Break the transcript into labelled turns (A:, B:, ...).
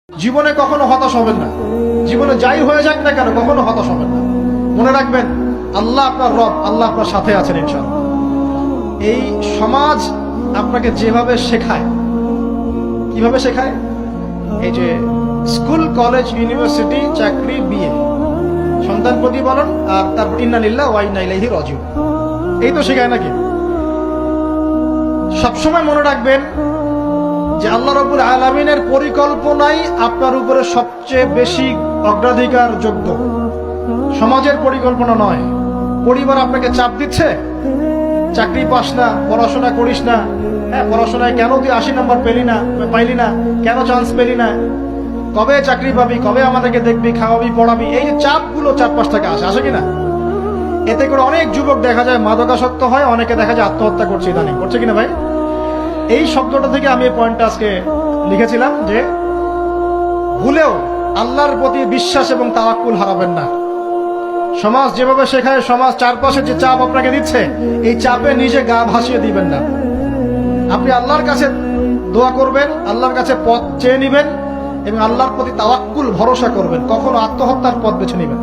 A: জীবনে কখনো হতাশ হবেন না। জীবনে যাই হয়ে যাক না কেন কখনো হতাশ হবেন না। মনে রাখবেন আল্লাহ আপনার রব, আল্লাহ আপনার সাথে আছেন ইনশাআল্লাহ। এই সমাজ আপনাকে যেভাবে শেখায়, কিভাবে শেখায়, এই যে স্কুল, কলেজ, ইউনিভার্সিটি, চাকরি, বিয়ে, সন্তান প্রতিপালন, আর তারপর ইন্না লিল্লাহি ওয়া ইন্না ইলাইহি রাজিউন, এই তো শেখায় নাকি? সবসময় মনে রাখবেন যে আল্লাহ রাব্বুল আলামিনের পরিকল্পনাই আপনার উপরে সবচেয়ে বেশি অগ্রাধিকার যোগ্য, সমাজের পরিকল্পনা নয়। পরিবার আপনাকে চাপ দিচ্ছে, চাকরি পাস না, পড়াশোনা করিস না, হ্যাঁ পড়াশোনায় কেন তুই 80 নম্বর পাইলি না, কেন চান্স পেলি না, কবে চাকরি পাবি, কবে আমাদেরকে দেখবি, খাওয়াবি, পড়াবি, এই যে চাপগুলো চারপাশ থেকে আসে কিনা? এতে করে অনেক যুবক দেখা যায় মাদকাসক্ত হয়, অনেকে দেখা যায় আত্মহত্যা করছে ইদানিং, করছে কিনা ভাই? এই শব্দটা থেকে আমি এই পয়েন্টটা আজকে লিখেছিলাম যে ভুলেও আল্লাহর প্রতি বিশ্বাস এবং তাওয়াক্কুল হারাবেন না। সমাজ যেভাবে শেখায়, সমাজ চারপাশে যে চাপ আপনাকে দিচ্ছে, এই চাপে নিজে গা ভাসিয়ে দিবেন না। আপনি আল্লাহর কাছে দোয়া করবেন, আল্লাহর কাছে পথ চেয়ে নিবেন এবং আল্লাহর প্রতি তাওয়াক্কুল ভরসা করবেন। কখনো আত্মহত্যার পথ বেছে নিবেন।